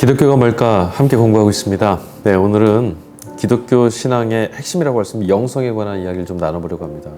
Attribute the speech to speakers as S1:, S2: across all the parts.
S1: 기독교가 뭘까 함께 공부하고 있습니다. 네, 오늘은 기독교 신앙의 핵심이라고 할 수 있는 영성에 관한 이야기를 좀 나눠보려고 합니다.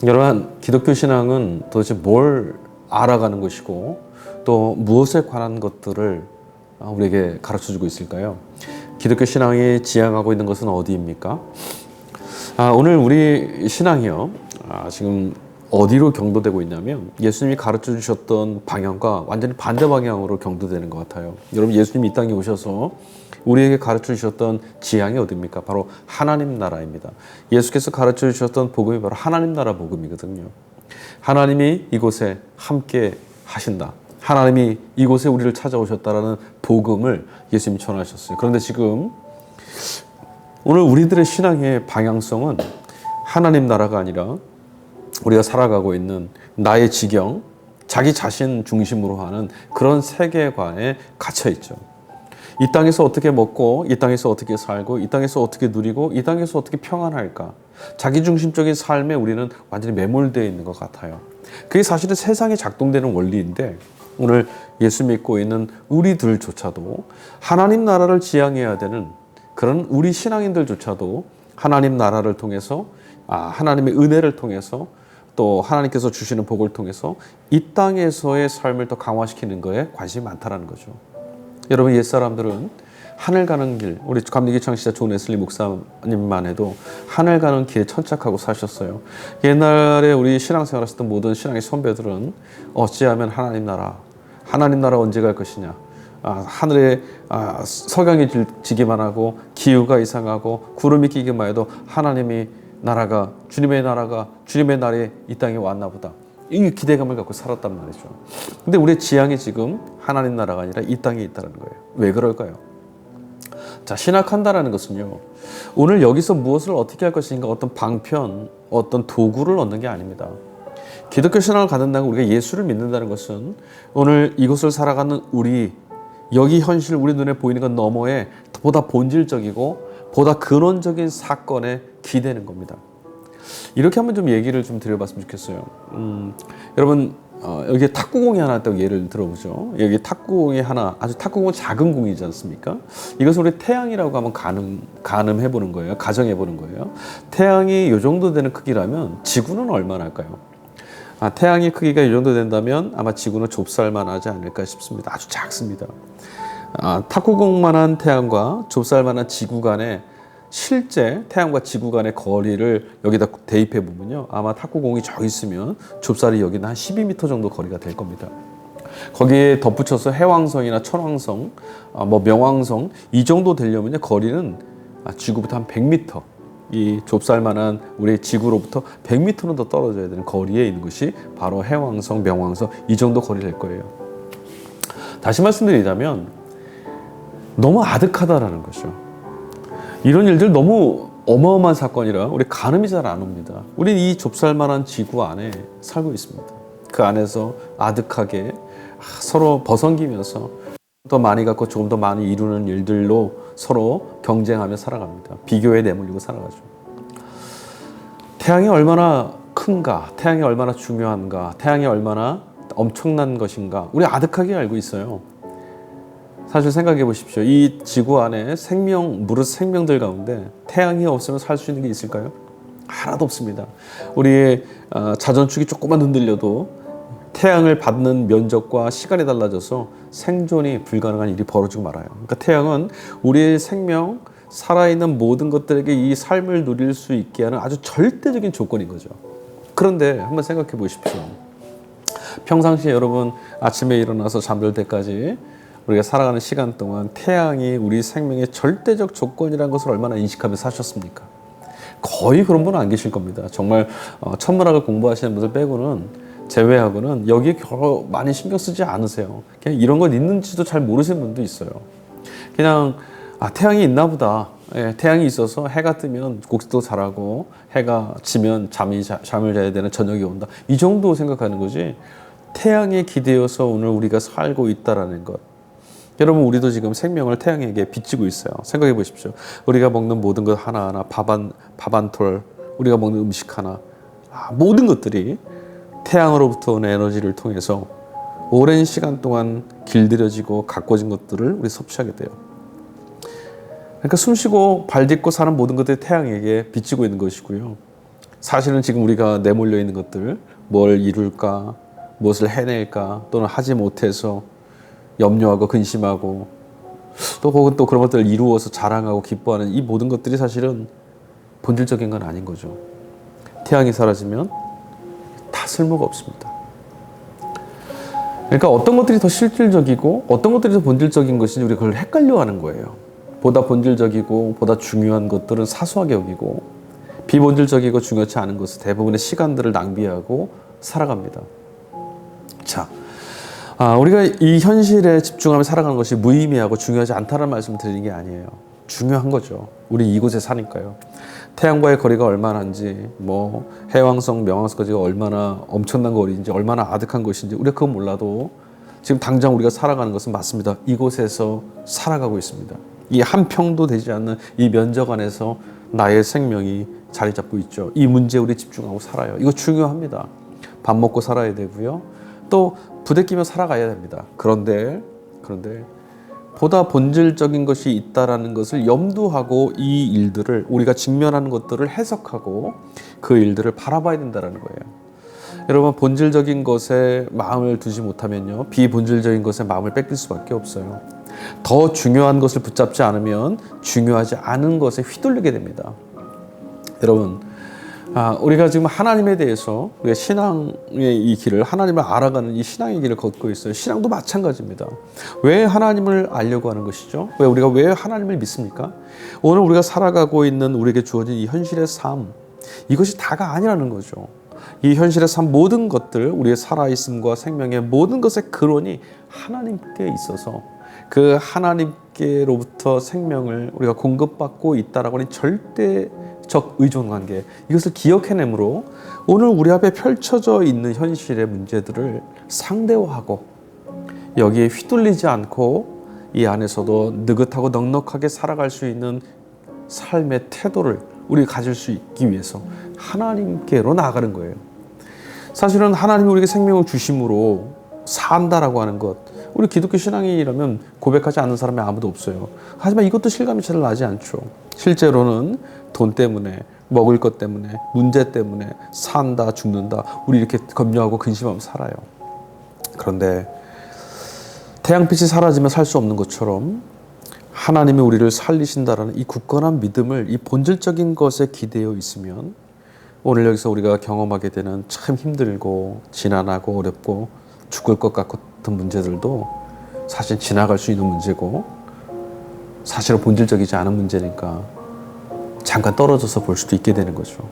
S1: 여러분, 기독교 신앙은 도대체 뭘 알아가는 것이고 또 무엇에 관한 것들을 우리에게 가르쳐주고 있을까요? 기독교 신앙이 지향하고 있는 것은 어디입니까? 오늘 우리 신앙이요, 지금 어디로 경도되고 있냐면 예수님이 가르쳐 주셨던 방향과 완전히 반대 방향으로 경도되는 것 같아요. 여러분, 예수님이 이 땅에 오셔서 우리에게 가르쳐 주셨던 지향이 어디입니까? 바로 하나님 나라입니다. 예수께서 가르쳐 주셨던 복음이 바로 하나님 나라 복음이거든요. 하나님이 이곳에 함께 하신다. 하나님이 이곳에 우리를 찾아오셨다라는 복음을 예수님이 전하셨어요. 그런데 지금 오늘 우리들의 신앙의 방향성은 하나님 나라가 아니라 우리가 살아가고 있는 나의 지경, 자기 자신 중심으로 하는 그런 세계관에 갇혀 있죠. 이 땅에서 어떻게 먹고, 이 땅에서 어떻게 살고, 이 땅에서 어떻게 누리고, 이 땅에서 어떻게 평안할까? 자기 중심적인 삶에 우리는 완전히 매몰되어 있는 것 같아요. 그게 사실은 세상에 작동되는 원리인데 오늘 예수 믿고 있는 우리들조차도 하나님 나라를 지향해야 되는 그런 우리 신앙인들조차도 하나님 나라를 통해서, 하나님의 은혜를 통해서, 또 하나님께서 주시는 복을 통해서 이 땅에서의 삶을 더 강화시키는 거에 관심이 많다라는 거죠. 여러분, 옛사람들은 하늘 가는 길, 우리 감리교 창시자 존 웨슬리 목사님만 해도 하늘 가는 길에 천착하고 사셨어요. 옛날에 우리 신앙생활 했던 모든 신앙의 선배들은 어찌하면 하나님 나라 언제 갈 것이냐, 하늘에 석양이 지기만 하고 기후가 이상하고 구름이 끼기만 해도 하나님이 주님의 날이 이 땅에 왔나 보다, 이 기대감을 갖고 살았단 말이죠. 근데 우리의 지향이 지금 하나님 나라가 아니라 이 땅에 있다는 거예요. 왜 그럴까요? 자, 신학한다라는 것은요, 오늘 여기서 무엇을 어떻게 할 것인가, 어떤 방편, 어떤 도구를 얻는 게 아닙니다. 기독교 신앙을 갖는다는, 우리가 예수를 믿는다는 것은 오늘 이곳을 살아가는 여기 현실, 우리 눈에 보이는 것 너머에 보다 본질적이고 보다 근원적인 사건에 기대는 겁니다. 이렇게 한번 좀 얘기를 좀 드려봤으면 좋겠어요. 여러분, 여기 탁구공이 하나 있다고 예를 들어보죠. 여기 탁구공이 하나, 아주 탁구공은 작은 공이지 않습니까? 이것을 우리 태양이라고 한번 가늠해보는 거예요. 가정해보는 거예요. 태양이 이 정도 되는 크기라면 지구는 얼마나 할까요? 태양의 크기가 이 정도 된다면 아마 지구는 좁쌀만 하지 않을까 싶습니다. 아주 작습니다. 탁구공만한 태양과 좁쌀만한 지구 간의 실제 태양과 지구 간의 거리를 여기다 대입해 보면요, 아마 탁구공이 저기 있으면 좁쌀이 여기는 한 12m 정도 거리가 될 겁니다. 거기에 덧붙여서 해왕성이나 천왕성, 명왕성, 이 정도 되려면 거리는 지구부터 한 100m, 이 좁쌀만한 우리 지구로부터 100m는 더 떨어져야 되는 거리에 있는 것이 바로 해왕성, 명왕성, 이 정도 거리 될 거예요. 다시 말씀드리자면 너무 아득하다라는 거죠. 이런 일들 너무 어마어마한 사건이라 우리 가늠이 잘 안 옵니다. 우리는 이 좁쌀만한 지구 안에 살고 있습니다. 그 안에서 아득하게 서로 버성기면서 더 많이 갖고 조금 더 많이 이루는 일들로 서로 경쟁하며 살아갑니다. 비교에 내몰리고 살아가죠. 태양이 얼마나 큰가, 태양이 얼마나 중요한가, 태양이 얼마나 엄청난 것인가, 우리 아득하게 알고 있어요. 사실 생각해 보십시오. 이 지구 안에 무릇 생명들 가운데 태양이 없으면 살 수 있는 게 있을까요? 하나도 없습니다. 우리의 자전축이 조금만 흔들려도 태양을 받는 면적과 시간이 달라져서 생존이 불가능한 일이 벌어지고 말아요. 그러니까 태양은 우리의 생명, 살아있는 모든 것들에게 이 삶을 누릴 수 있게 하는 아주 절대적인 조건인 거죠. 그런데 한번 생각해 보십시오. 평상시에 여러분 아침에 일어나서 잠들 때까지 우리가 살아가는 시간 동안 태양이 우리 생명의 절대적 조건이라는 것을 얼마나 인식하며 사셨습니까? 거의 그런 분은 안 계실 겁니다. 정말 천문학을 공부하시는 분들 빼고는, 제외하고는 여기에 겨우 많이 신경 쓰지 않으세요. 그냥 이런 건 있는지도 잘 모르시는 분도 있어요. 그냥 태양이 있나 보다. 태양이 있어서 해가 뜨면 곡식도 자라고 해가 지면 잠을 자야 되는 저녁이 온다. 이 정도 생각하는 거지, 태양에 기대어서 오늘 우리가 살고 있다라는 것. 여러분, 우리도 지금 생명을 태양에게 비치고 있어요. 생각해 보십시오. 우리가 먹는 모든 것 하나하나, 밥 한 톨, 우리가 먹는 음식 하나, 모든 것들이 태양으로부터 오는 에너지를 통해서 오랜 시간 동안 길들여지고 가꿔진 것들을 우리 섭취하게 돼요. 그러니까 숨쉬고 발 딛고 사는 모든 것들이 태양에게 비치고 있는 것이고요. 사실은 지금 우리가 내몰려 있는 것들, 뭘 이룰까, 무엇을 해낼까, 또는 하지 못해서 염려하고 근심하고 또 혹은 또 그런 것들을 이루어서 자랑하고 기뻐하는 이 모든 것들이 사실은 본질적인 건 아닌 거죠. 태양이 사라지면 다 쓸모가 없습니다. 그러니까 어떤 것들이 더 실질적이고 어떤 것들이 더 본질적인 것인지 우리가 그걸 헷갈려하는 거예요. 보다 본질적이고 보다 중요한 것들은 사소하게 여기고 비본질적이고 중요치 않은 것은 대부분의 시간들을 낭비하고 살아갑니다. 자, 우리가 이 현실에 집중하며 살아가는 것이 무의미하고 중요하지 않다는 말씀을 드리는 게 아니에요. 중요한 거죠. 우리 이곳에 사니까요. 태양과의 거리가 얼마나인지, 해왕성, 명왕성까지가 얼마나 엄청난 거리인지, 얼마나 아득한 것인지 우리가 그건 몰라도 지금 당장 우리가 살아가는 것은 맞습니다. 이곳에서 살아가고 있습니다. 이 한 평도 되지 않는 이 면적 안에서 나의 생명이 자리 잡고 있죠. 이 문제에 우리 집중하고 살아요. 이거 중요합니다. 밥 먹고 살아야 되고요. 또 부대끼며 살아가야 됩니다. 그런데 보다 본질적인 것이 있다라는 것을 염두하고 이 일들을 우리가 직면하는 것들을 해석하고 그 일들을 바라봐야 된다는 거예요. 여러분, 본질적인 것에 마음을 두지 못하면요, 비본질적인 것에 마음을 뺏길 수밖에 없어요. 더 중요한 것을 붙잡지 않으면 중요하지 않은 것에 휘둘리게 됩니다. 여러분, 우리가 지금 하나님에 대해서 우리가 신앙의 이 길을, 하나님을 알아가는 이 신앙의 길을 걷고 있어요. 신앙도 마찬가지입니다. 왜 하나님을 알려고 하는 것이죠? 왜 하나님을 믿습니까? 오늘 우리가 살아가고 있는 우리에게 주어진 이 현실의 삶, 이것이 다가 아니라는 거죠. 이 현실의 삶 모든 것들, 우리의 살아있음과 생명의 모든 것의 근원이 하나님께 있어서 그 하나님께로부터 생명을 우리가 공급받고 있다라고 하는 절대적 의존관계, 이것을 기억해내므로 오늘 우리 앞에 펼쳐져 있는 현실의 문제들을 상대화하고 여기에 휘둘리지 않고 이 안에서도 느긋하고 넉넉하게 살아갈 수 있는 삶의 태도를 우리 가질 수 있기 위해서 하나님께로 나아가는 거예요. 사실은 하나님이 우리에게 생명을 주심으로 산다라고 하는 것, 우리 기독교 신앙인이라면 고백하지 않는 사람이 아무도 없어요. 하지만 이것도 실감이 잘 나지 않죠. 실제로는 돈 때문에, 먹을 것 때문에, 문제 때문에 산다, 죽는다, 우리 이렇게 염려하고 근심하며 살아요. 그런데 태양빛이 사라지면 살 수 없는 것처럼 하나님이 우리를 살리신다라는 이 굳건한 믿음을 이 본질적인 것에 기대어 있으면 오늘 여기서 우리가 경험하게 되는 참 힘들고 지난하고 어렵고 죽을 것 같은 문제들도 사실 지나갈 수 있는 문제고 사실은 본질적이지 않은 문제니까 잠깐 떨어져서 볼 수도 있게 되는 거죠.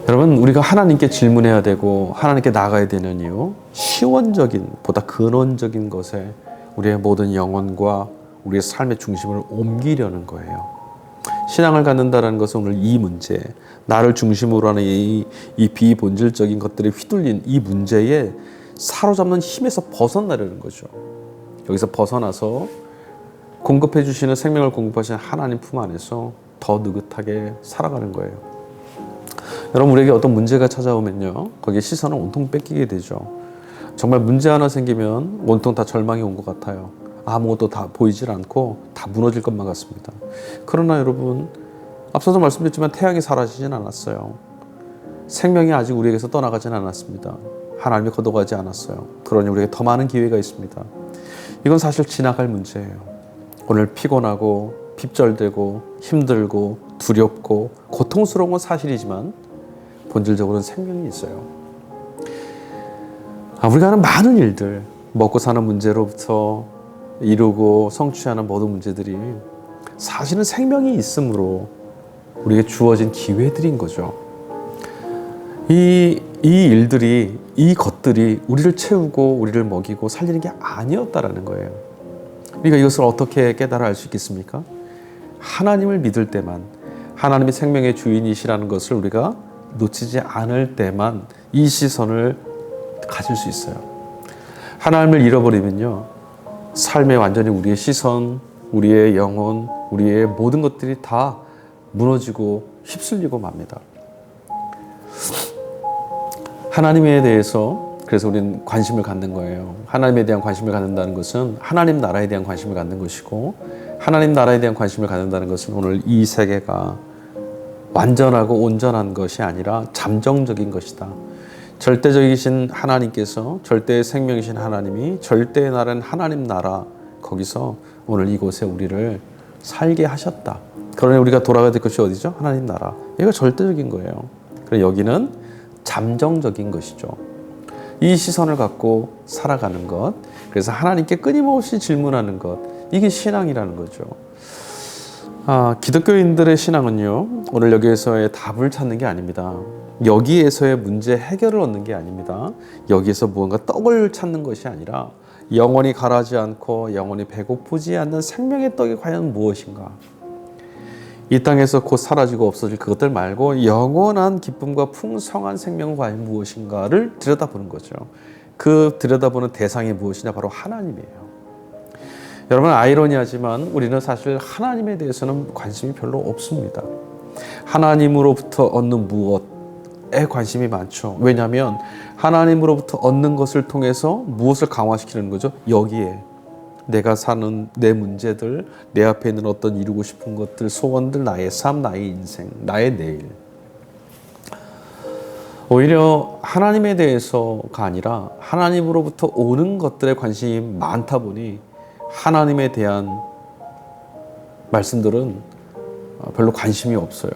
S1: 여러분, 우리가 하나님께 질문해야 되고 하나님께 나아가야 되는 이유, 시원적인 보다 근원적인 것에 우리의 모든 영혼과 우리의 삶의 중심을 옮기려는 거예요. 신앙을 갖는다는 것은 오늘 이 문제, 나를 중심으로 하는 이 비본질적인 것들에 휘둘린 이 문제에 사로잡는 힘에서 벗어나려는 거죠. 여기서 벗어나서 공급해 주시는, 생명을 공급하시는 하나님 품 안에서 더 느긋하게 살아가는 거예요. 여러분, 우리에게 어떤 문제가 찾아오면요, 거기에 시선을 온통 뺏기게 되죠. 정말 문제 하나 생기면 온통 다 절망이 온 것 같아요. 아무것도 다 보이질 않고 다 무너질 것만 같습니다. 그러나 여러분, 앞서도 말씀드렸지만 태양이 사라지진 않았어요. 생명이 아직 우리에게서 떠나가진 않았습니다. 하나님이 걷어가지 않았어요. 그러니 우리에게 더 많은 기회가 있습니다. 이건 사실 지나갈 문제예요. 오늘 피곤하고 핍절되고 힘들고 두렵고 고통스러운 건 사실이지만 본질적으로는 생명이 있어요. 우리가 하는 많은 일들, 먹고 사는 문제로부터 이루고 성취하는 모든 문제들이 사실은 생명이 있으므로 우리에게 주어진 기회들인 거죠. 이 일들이, 이 것들이 우리를 채우고 우리를 먹이고 살리는 게 아니었다라는 거예요. 우리가 이것을 어떻게 깨달아 알 수 있겠습니까? 하나님을 믿을 때만, 하나님이 생명의 주인이시라는 것을 우리가 놓치지 않을 때만 이 시선을 가질 수 있어요. 하나님을 잃어버리면요, 삶에 완전히 우리의 시선, 우리의 영혼, 우리의 모든 것들이 다 무너지고 휩쓸리고 맙니다. 하나님에 대해서 그래서 우리는 관심을 갖는 거예요. 하나님에 대한 관심을 갖는다는 것은 하나님 나라에 대한 관심을 갖는 것이고, 하나님 나라에 대한 관심을 갖는다는 것은 오늘 이 세계가 완전하고 온전한 것이 아니라 잠정적인 것이다. 절대적이신 하나님께서, 절대의 생명이신 하나님이, 절대의 나라는 하나님 나라, 거기서 오늘 이곳에 우리를 살게 하셨다. 그러니 우리가 돌아가야 될 것이 어디죠? 하나님 나라. 이거 절대적인 거예요. 그리고 여기는 잠정적인 것이죠. 이 시선을 갖고 살아가는 것, 그래서 하나님께 끊임없이 질문하는 것, 이게 신앙이라는 거죠. 기독교인들의 신앙은요, 오늘 여기에서의 답을 찾는 게 아닙니다. 여기에서의 문제 해결을 얻는 게 아닙니다. 여기에서 무언가 떡을 찾는 것이 아니라 영원히 가라지 않고 영원히 배고프지 않는 생명의 떡이 과연 무엇인가? 이 땅에서 곧 사라지고 없어질 그것들 말고 영원한 기쁨과 풍성한 생명은 과연 무엇인가를 들여다보는 거죠. 그 들여다보는 대상이 무엇이냐? 바로 하나님이에요. 여러분, 아이러니하지만 우리는 사실 하나님에 대해서는 관심이 별로 없습니다. 하나님으로부터 얻는 무엇에 관심이 많죠. 왜냐하면 하나님으로부터 얻는 것을 통해서 무엇을 강화시키는 거죠? 여기에 내가 사는 내 문제들, 내 앞에 있는 어떤 이루고 싶은 것들, 소원들, 나의 삶, 나의 인생, 나의 내일. 오히려 하나님에 대해서가 아니라 하나님으로부터 오는 것들에 관심이 많다 보니 하나님에 대한 말씀들은 별로 관심이 없어요.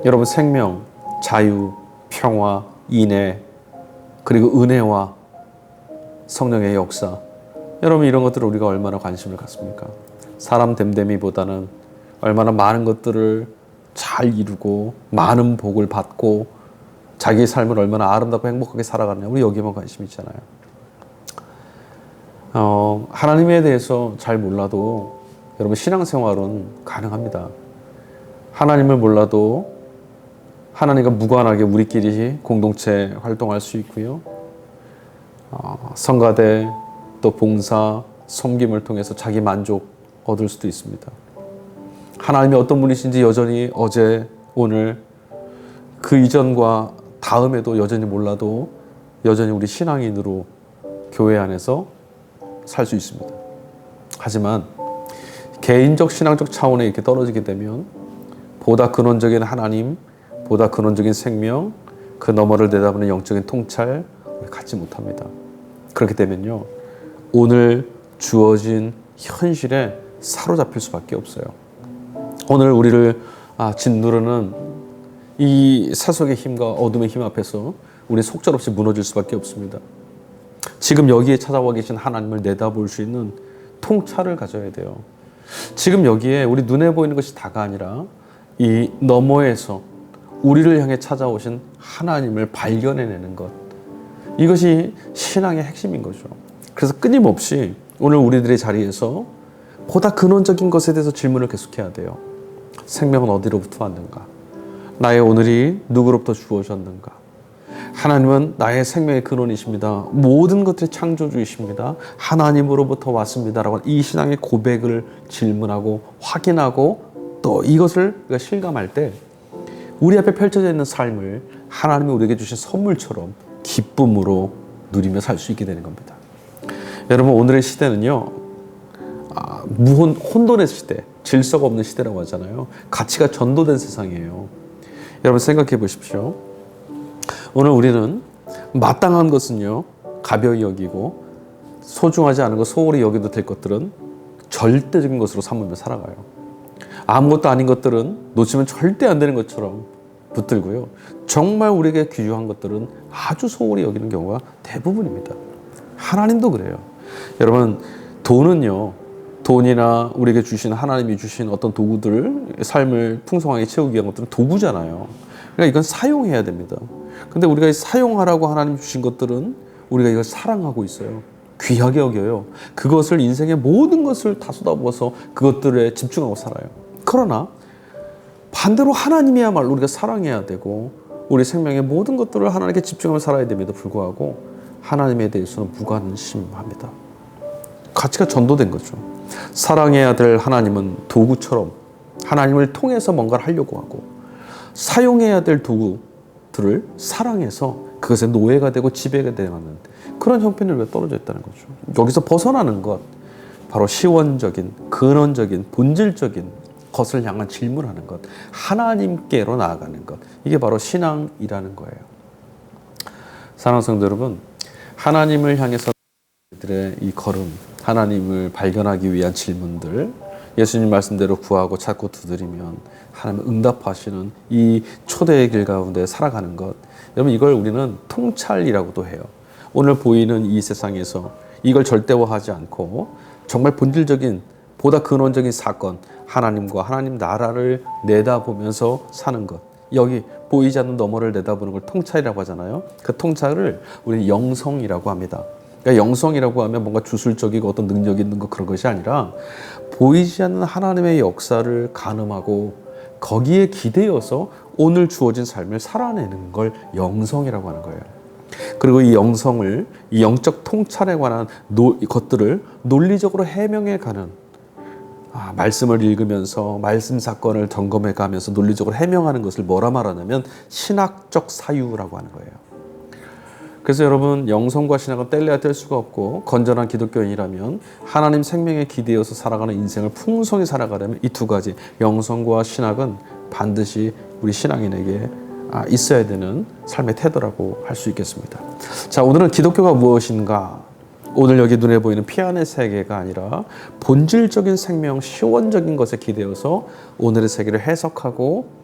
S1: 여러분, 생명, 자유, 평화, 인애, 그리고 은혜와 성령의 역사, 여러분, 이런 것들을 우리가 얼마나 관심을 갖습니까? 사람 됨됨이보다는 얼마나 많은 것들을 잘 이루고 많은 복을 받고 자기의 삶을 얼마나 아름답고 행복하게 살아가느냐, 우리 여기에만 관심이 있잖아요. 하나님에 대해서 잘 몰라도 여러분, 신앙생활은 가능합니다. 하나님을 몰라도 하나님과 무관하게 우리끼리 공동체 활동할 수 있고요. 성가대, 또 봉사, 섬김을 통해서 자기 만족 얻을 수도 있습니다. 하나님이 어떤 분이신지 여전히 어제, 오늘, 그 이전과 다음에도 여전히 몰라도 여전히 우리 신앙인으로 교회 안에서 살 수 있습니다. 하지만 개인적 신앙적 차원에 이렇게 떨어지게 되면 보다 근원적인 하나님, 보다 근원적인 생명, 그 너머를 내다보는 영적인 통찰 갖지 못합니다. 그렇게 되면요, 오늘 주어진 현실에 사로잡힐 수밖에 없어요. 오늘 우리를 짓누르는 이 세속의 힘과 어둠의 힘 앞에서 우리 속절없이 무너질 수밖에 없습니다. 지금 여기에 찾아와 계신 하나님을 내다볼 수 있는 통찰을 가져야 돼요. 지금 여기에 우리 눈에 보이는 것이 다가 아니라 이 너머에서 우리를 향해 찾아오신 하나님을 발견해내는 것, 이것이 신앙의 핵심인 거죠. 그래서 끊임없이 오늘 우리들의 자리에서 보다 근원적인 것에 대해서 질문을 계속해야 돼요. 생명은 어디로부터 왔는가? 나의 오늘이 누구로부터 주어졌는가? 하나님은 나의 생명의 근원이십니다. 모든 것들의 창조주이십니다. 하나님으로부터 왔습니다라고 이 신앙의 고백을 질문하고 확인하고 또 이것을 우리가 실감할 때 우리 앞에 펼쳐져 있는 삶을 하나님이 우리에게 주신 선물처럼 기쁨으로 누리며 살 수 있게 되는 겁니다. 여러분, 오늘의 시대는요, 혼돈의 시대, 질서가 없는 시대라고 하잖아요. 가치가 전도된 세상이에요. 여러분, 생각해 보십시오. 오늘 우리는 마땅한 것은요, 가벼이 여기고 소중하지 않은 것, 소홀히 여겨도 될 것들은 절대적인 것으로 삼으며 살아가요. 아무것도 아닌 것들은 놓치면 절대 안 되는 것처럼 붙들고요. 정말 우리에게 귀중한 것들은 아주 소홀히 여기는 경우가 대부분입니다. 하나님도 그래요. 여러분, 돈이나 우리에게 주신, 하나님이 주신 어떤 도구들을 삶을 풍성하게 채우기 위한 것들은 도구잖아요. 그러니까 이건 사용해야 됩니다. 근데 우리가 사용하라고 하나님 주신 것들은 우리가 이걸 사랑하고 있어요. 귀하게 여겨요. 그것을 인생의 모든 것을 다 쏟아부어서 그것들에 집중하고 살아요. 그러나 반대로 하나님이야말로 우리가 사랑해야 되고 우리 생명의 모든 것들을 하나님께 집중하며 살아야 됨에도 불구하고 하나님에 대해서는 무관심합니다. 가치가 전도된 거죠. 사랑해야 될 하나님은 도구처럼 하나님을 통해서 뭔가를 하려고 하고, 사용해야 될 도구들을 사랑해서 그것의 노예가 되고 지배가 되는 그런 형편이 왜 떨어져 있다는 거죠. 여기서 벗어나는 것, 바로 시원적인, 근원적인, 본질적인 것을 향한 질문하는 것, 하나님께로 나아가는 것, 이게 바로 신앙이라는 거예요. 사랑하는 성도 여러분, 하나님을 향해서 들의 이 걸음, 하나님을 발견하기 위한 질문들, 예수님 말씀대로 구하고 찾고 두드리면 하나님 응답하시는 이 초대의 길 가운데 살아가는 것, 여러분 이걸 우리는 통찰이라고도 해요. 오늘 보이는 이 세상에서 이걸 절대화하지 않고 정말 본질적인, 보다 근원적인 사건, 하나님과 하나님 나라를 내다보면서 사는 것, 여기 보이지 않는 너머를 내다보는 걸 통찰이라고 하잖아요. 그 통찰을 우리는 영성이라고 합니다. 그러니까 영성이라고 하면 뭔가 주술적이고 어떤 능력이 있는 것, 그런 것이 아니라 보이지 않는 하나님의 역사를 가늠하고 거기에 기대어서 오늘 주어진 삶을 살아내는 걸 영성이라고 하는 거예요. 그리고 이 영성을, 이 영적 통찰에 관한 것들을 논리적으로 해명해 가는, 말씀을 읽으면서 말씀 사건을 점검해 가면서 논리적으로 해명하는 것을 뭐라 말하냐면 신학적 사유라고 하는 거예요. 그래서 여러분, 영성과 신학은 뗄래야 뗄 수가 없고, 건전한 기독교인이라면 하나님 생명에 기대어서 살아가는 인생을 풍성히 살아가려면 이 두 가지, 영성과 신학은 반드시 우리 신앙인에게 있어야 되는 삶의 태도라고 할 수 있겠습니다. 자, 오늘은 기독교가 무엇인가? 오늘 여기 눈에 보이는 피안의 세계가 아니라 본질적인 생명, 시원적인 것에 기대어서 오늘의 세계를 해석하고,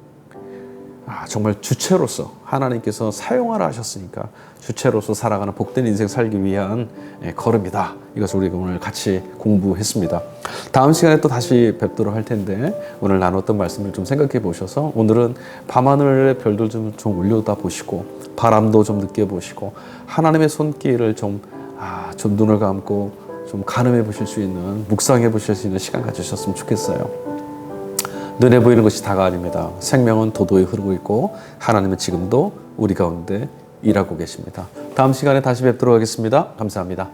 S1: 정말 주체로서 하나님께서 사용하라 하셨으니까 주체로서 살아가는 복된 인생 살기 위한 걸음이다. 이것을 우리가 오늘 같이 공부했습니다. 다음 시간에 또 다시 뵙도록 할 텐데, 오늘 나눴던 말씀을 좀 생각해 보셔서 오늘은 밤하늘의 별들 좀 올려다 보시고, 바람도 좀 느껴보시고, 하나님의 손길을 좀 눈을 감고 좀 가늠해 보실 수 있는, 묵상해 보실 수 있는 시간 가지셨으면 좋겠어요. 눈에 보이는 것이 다가 아닙니다. 생명은 도도히 흐르고 있고 하나님은 지금도 우리 가운데 일하고 계십니다. 다음 시간에 다시 뵙도록 하겠습니다. 감사합니다.